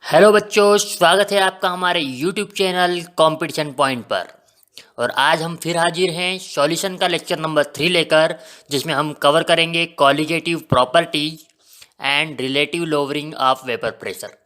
Hello बच्चों, स्वागत है आपका हमारे यूट्यूब चैनल कंपटीशन पॉइंट पर। और आज हम फिर हाजिर हैं सॉल्यूशन का लेक्चर नंबर 3 लेकर, जिसमें हम कवर करेंगे colligative properties and relative lowering of vapour pressure.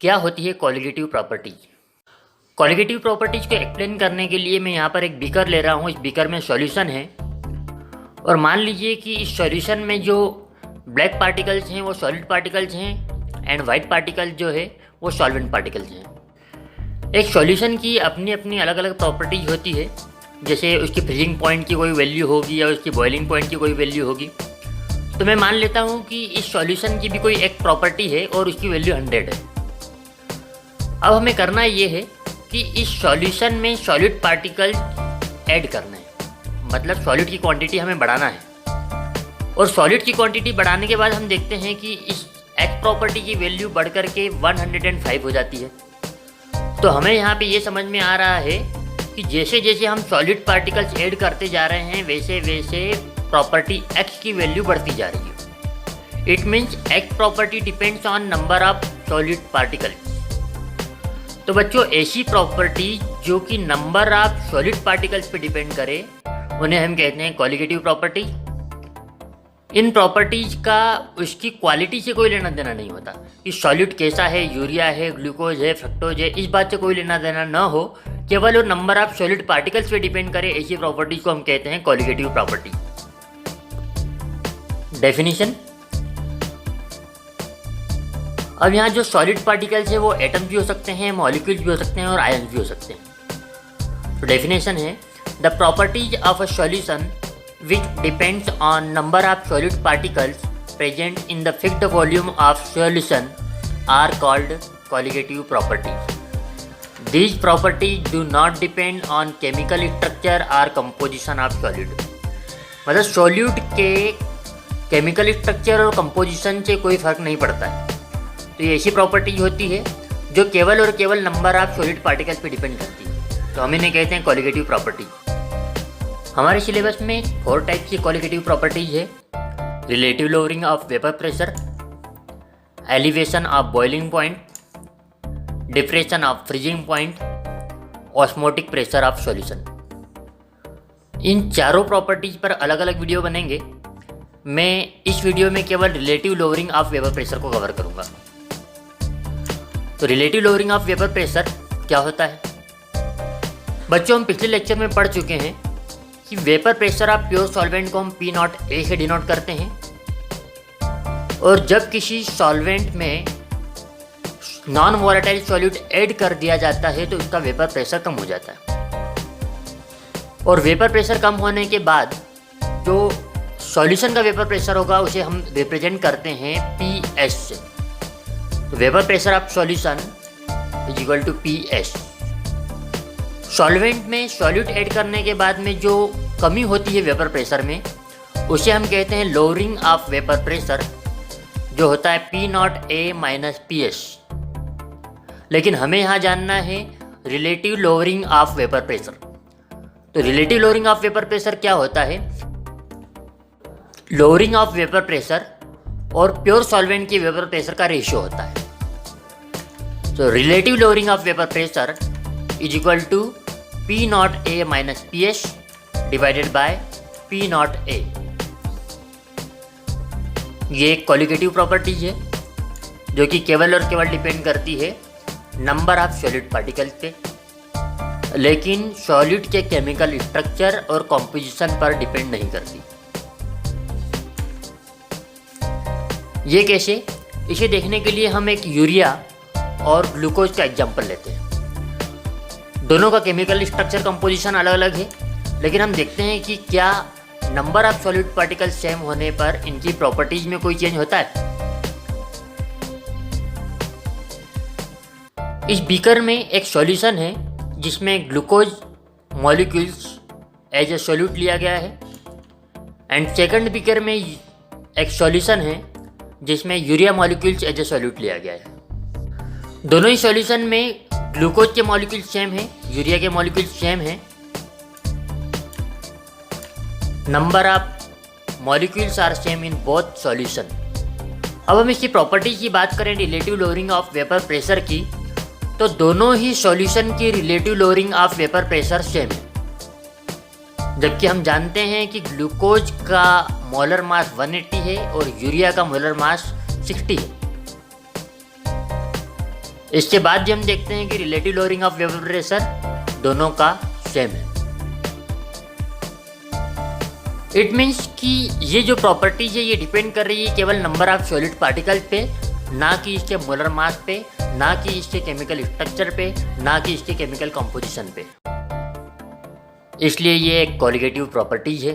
क्या होती है कॉलिगेटिव प्रॉपर्टीज? कॉलिगेटिव प्रॉपर्टीज को एक्सप्लेन करने के लिए मैं यहाँ पर एक बीकर ले रहा हूँ। इस बीकर में सॉल्यूशन है और मान लीजिए कि इस सॉल्यूशन में जो ब्लैक पार्टिकल्स हैं वो सॉलिड पार्टिकल्स हैं एंड वाइट पार्टिकल्स जो है वो सॉल्वेंट पार्टिकल्स हैं। एक सॉल्यूशन की अपनी अपनी अलग अलग प्रॉपर्टीज होती है, जैसे उसकी फ्रीजिंग पॉइंट की कोई वैल्यू होगी या उसकी बॉइलिंग पॉइंट की कोई वैल्यू होगी। तो मैं मान लेता हूँ कि इस सॉल्यूशन की भी कोई एक प्रॉपर्टी है और उसकी वैल्यू 100 है। अब हमें करना ये है कि इस सॉल्यूशन में सॉलिड पार्टिकल्स ऐड करना है, मतलब सॉलिड की क्वांटिटी हमें बढ़ाना है। और सॉलिड की क्वांटिटी बढ़ाने के बाद हम देखते हैं कि इस एक्स प्रॉपर्टी की वैल्यू बढ़ कर के 105 हो जाती है। तो हमें यहाँ पे ये समझ में आ रहा है कि जैसे जैसे हम सॉलिड पार्टिकल्स ऐड करते जा रहे हैं वैसे वैसे प्रॉपर्टी एक्स की वैल्यू बढ़ती जा रही है। It means x property depends on number of solid particles. तो बच्चों, ऐसी प्रॉपर्टी जो कि नंबर ऑफ सॉलिड पार्टिकल्स पे डिपेंड करे उन्हें हम कहते हैं कॉलिगेटिव प्रॉपर्टी। इन प्रॉपर्टीज का उसकी क्वालिटी से कोई लेना देना नहीं होता कि सॉलिड कैसा है, यूरिया है, ग्लूकोज है, फ्रक्टोज है, इस बात से कोई लेना देना ना हो, केवल वो नंबर ऑफ सॉलिड पार्टिकल्स पे डिपेंड करे। ऐसी प्रॉपर्टीज को हम कहते हैं कॉलिगेटिव प्रॉपर्टी। डेफिनेशन। अब यहाँ जो सॉलिड पार्टिकल्स है वो एटम्स भी हो सकते हैं, मॉलिक्यूल्स भी हो सकते हैं और आयन्स भी हो सकते हैं। तो डेफिनेशन है, the properties of a solution which depends on number of solid particles present in the fixed volume of solution are called colligative properties. These properties do not depend on chemical structure or composition of solid. मतलब solute के chemical structure और composition से कोई फर्क नहीं पड़ता है। तो ये ऐसी प्रॉपर्टी होती है जो केवल और केवल नंबर ऑफ सॉलिड पार्टिकल्स पे डिपेंड करती है। तो हम इन्हें कहते हैं कॉलिगेटिव प्रॉपर्टी। हमारे सिलेबस में 4 टाइप की कॉलिगेटिव प्रॉपर्टीज है। Relative lowering of vapour pressure, elevation of boiling point, depression of freezing point, osmotic pressure of solution. इन चारों प्रॉपर्टीज पर अलग अलग वीडियो बनेंगे। मैं इस वीडियो में केवल relative lowering of vapour pressure को कवर करूँगा। तो relative lowering of vapour pressure क्या होता है? बच्चों, हम पिछले लेक्चर में पढ़ चुके हैं कि vapour pressure of pure solvent को हम P0A से डिनोट करते हैं। और जब किसी सॉल्वेंट में नॉन वोलेटाइल सॉल्यूट ऐड कर दिया जाता है तो उसका वेपर प्रेशर कम हो जाता है। और वेपर प्रेशर कम होने के बाद जो सॉल्यूशन का वेपर प्रेशर होगा उसे हम रिप्रेजेंट करते हैं PS से। तो vapour pressure of solution is equal to PS। Solvent में सॉल्यूट ऐड करने के बाद में जो कमी होती है वेपर प्रेशर में उसे हम कहते हैं लोअरिंग ऑफ वेपर प्रेशर, जो होता है P0A माइनस PS। लेकिन हमें यहाँ जानना है relative lowering of vapour pressure. तो relative lowering of vapour pressure क्या होता है? लोअरिंग ऑफ वेपर प्रेशर और प्योर सॉल्वेंट की वेपर प्रेशर का रेशियो होता है। तो relative lowering of vapour pressure is equal to P0A minus PS divided by P0A। ये एक कॉलिगेटिव प्रॉपर्टीज है जो कि केवल और केवल डिपेंड करती है नंबर ऑफ सॉलिड पार्टिकल्स पे, लेकिन सॉलिड के केमिकल स्ट्रक्चर और कॉम्पोजिशन पर डिपेंड नहीं करती। ये कैसे? इसे देखने के लिए हम एक यूरिया और ग्लूकोज का एग्जाम्पल लेते हैं। दोनों का केमिकल स्ट्रक्चर कंपोजिशन अलग अलग है, लेकिन हम देखते हैं कि क्या number of solid particles same होने पर इनकी प्रॉपर्टीज में कोई चेंज होता है। इस बीकर में एक सॉल्यूशन है जिसमें glucose molecules as a solute लिया गया है, एंड सेकंड बीकर में एक सॉल्यूशन है जिसमें urea molecules as a solute लिया गया है। दोनों ही सॉल्यूशन में ग्लूकोज के मॉलिक्यूल्स सेम हैं, यूरिया के मॉलिक्यूल्स सेम हैं। Number of molecules are same in both solution. अब हम इसकी प्रॉपर्टी की बात करें relative lowering of vapour pressure की, तो दोनों ही सॉल्यूशन की relative lowering of vapour pressure same है। जबकि हम जानते हैं कि ग्लूकोज का मोलर मास 180 है और यूरिया का मोलर मास 60 है। इसके बाद भी हम देखते हैं कि relative lowering of vapour pressure दोनों का सेम है। इट मीन्स कि ये जो प्रॉपर्टीज है ये डिपेंड कर रही है केवल नंबर ऑफ सॉलिड पार्टिकल्स पे, ना कि इसके मोलर मास पे, ना कि इसके केमिकल स्ट्रक्चर पे, ना कि इसके केमिकल कंपोजिशन पे। इसलिए ये एक कोलिगेटिव प्रॉपर्टीज है।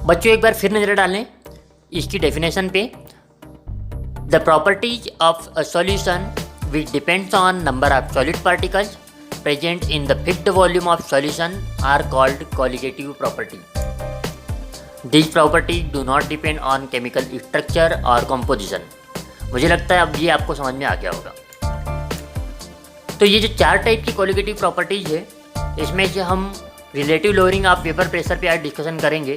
बच्चों एक बार फिर नजर डालें इसकी डेफिनेशन पे। The properties of a solution which depends on number of solid particles present in the fixed volume of solution are called colligative property. These properties do not depend on chemical structure or composition. मुझे लगता है अब ये आपको समझ में आ गया होगा। तो ये जो 4 टाइप की कोलिगेटिव प्रॉपर्टीज है, इसमें से हम relative lowering of vapour pressure पे आज डिस्कशन करेंगे।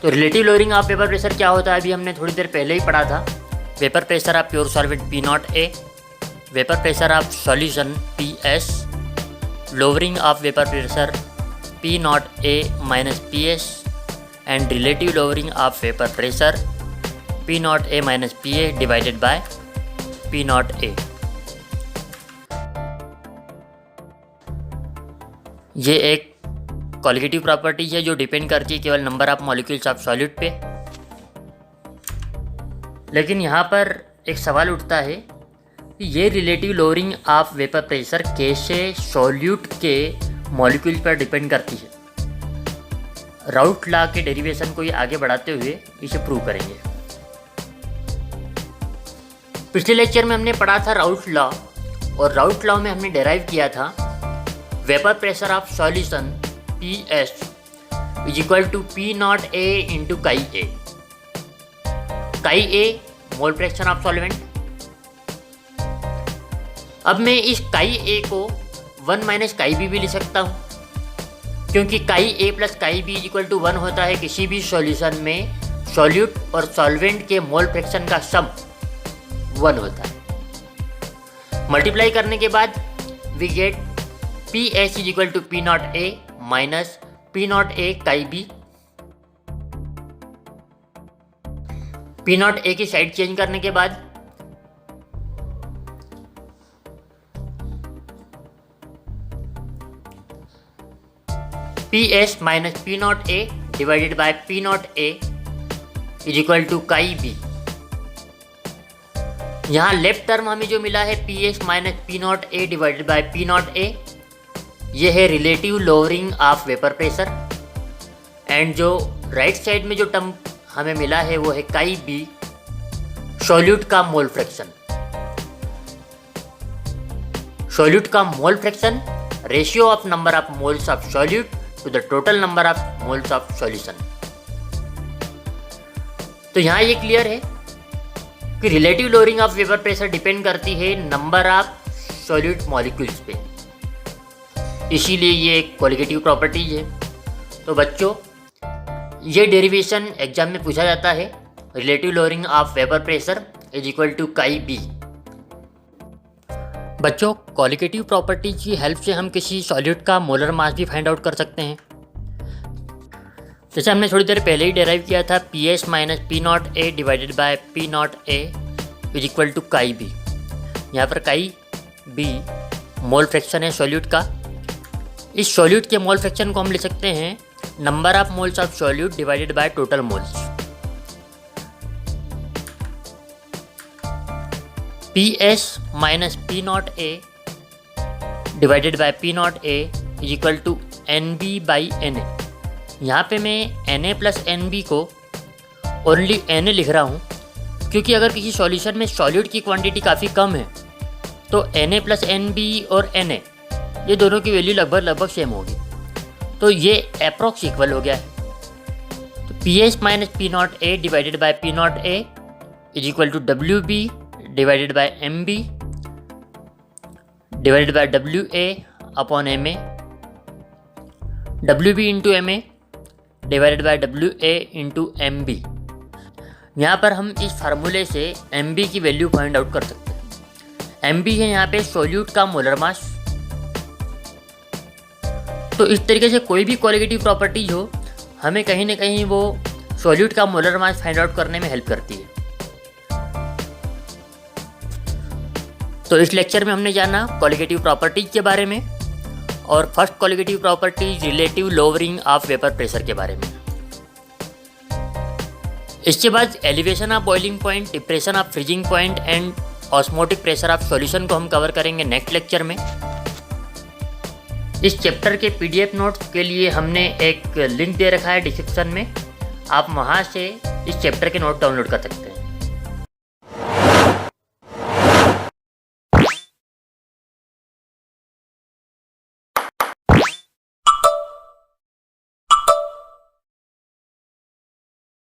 तो relative lowering of vapour pressure क्या होता है अभी हमने थोड़ी देर पहले ही पढ़ा था। Vapour pressure of pure solvent P0A, vapour pressure of solution PS, lowering of vapour pressure P0A minus PS and relative lowering of vapor pressure P0A minus PA divided by P0A। ये एक कोलिगेटिव प्रॉपर्टी है जो depend करती है केवल number of molecules of solute पे। लेकिन यहाँ पर एक सवाल उठता है कि ये relative lowering of vapour pressure कैसे सॉल्यूट के मॉलिक्यूल पर डिपेंड करती है। राउट लॉ के डेरिवेशन को ये आगे बढ़ाते हुए इसे प्रूव करेंगे। पिछले लेक्चर में हमने पढ़ा था राउट लॉ, और राउट लॉ में हमने डेराइव किया था vapour pressure of solution PS is equal to P0A into chi A। Chi A mole fraction of solvent. अब मैं इस काई A को 1 माइनस काई B भी लिख सकता हूँ, क्योंकि chi A plus chi B equal to 1 होता है किसी भी सॉल्यूशन में सॉल्यूट और सॉल्वेंट के मोल फ्रैक्शन का सम 1 होता है। मल्टीप्लाई करने के बाद we get PS is equal to P0A minus P0A chi B। P0A की साइड चेंज करने के बाद PS minus P0A divided by P0A is equal to chi B। यहाँ लेफ्ट टर्म हमें जो मिला है PS minus P0A divided by P0A, ये है relative lowering of vapour pressure. And जो राइट साइड में जो टर्म हमें मिला है वो है काई B, सॉल्यूट का मोल फ्रैक्शन। सॉल्यूट का mole fraction ratio of number of moles of solute to the total number of moles of solution. तो यहाँ ये क्लियर है कि relative lowering of vapour pressure depend करती है नंबर ऑफ सॉल्यूट मॉलिक्यूल्स पे, इसीलिए ये एक कोलिगेटिव प्रॉपर्टीज है। तो बच्चों ये डेरिवेशन एग्जाम में पूछा जाता है, relative lowering of vapour pressure is equal to chi B। बच्चों कोलिगेटिव प्रॉपर्टीज की हेल्प से हम किसी सॉल्यूट का मोलर मास भी फाइंड आउट कर सकते हैं। जैसे हमने थोड़ी देर पहले ही डेराइव किया था PS minus P0A divided by P0A is equal to chi B। यहाँ पर काई B मोल फ्रैक्शन है सॉल्यूट का। इस सॉल्यूट के मोल फ्रैक्शन को हम लिख सकते हैं number of moles of solute divided by total moles. PS minus P0A divided by P0A is equal to NB by NA। यहाँ पे मैं NA प्लस NB को ओनली NA लिख रहा हूँ, क्योंकि अगर किसी सॉल्यूशन में सॉल्यूट की क्वांटिटी काफ़ी कम है तो NA प्लस NB और NA ये दोनों की वैल्यू लगभग सेम होगी। तो ये अप्रोक्स इक्वल हो गया है। तो P S minus P not A divided by P not A is equal to W B divided by M B divided by W A upon M A, W B into M A divided by W A into M B. यहाँ पर हम इस फार्मूले से M B की value find out कर सकते हैं। एम बी है यहाँ पे सॉल्यूट का मोलर मास। तो इस तरीके से कोई भी क्वालिटेटिव प्रॉपर्टीज हो, हमें कहीं ना कहीं वो सॉल्यूट का मोलर मास फाइंड आउट करने में हेल्प करती है। तो इस लेक्चर में हमने जाना क्वालिटेटिव प्रॉपर्टीज के बारे में और first qualitative properties relative lowering of vapour pressure के बारे में। इसके बाद elevation of boiling point, depression of freezing point and osmotic pressure of solution को हम कवर करेंगे नेक्स्ट लेक्चर में। इस चैप्टर के पीडीएफ नोट्स के लिए हमने एक लिंक दे रखा है डिस्क्रिप्शन में, आप वहाँ से इस चैप्टर के नोट डाउनलोड कर सकते हैं।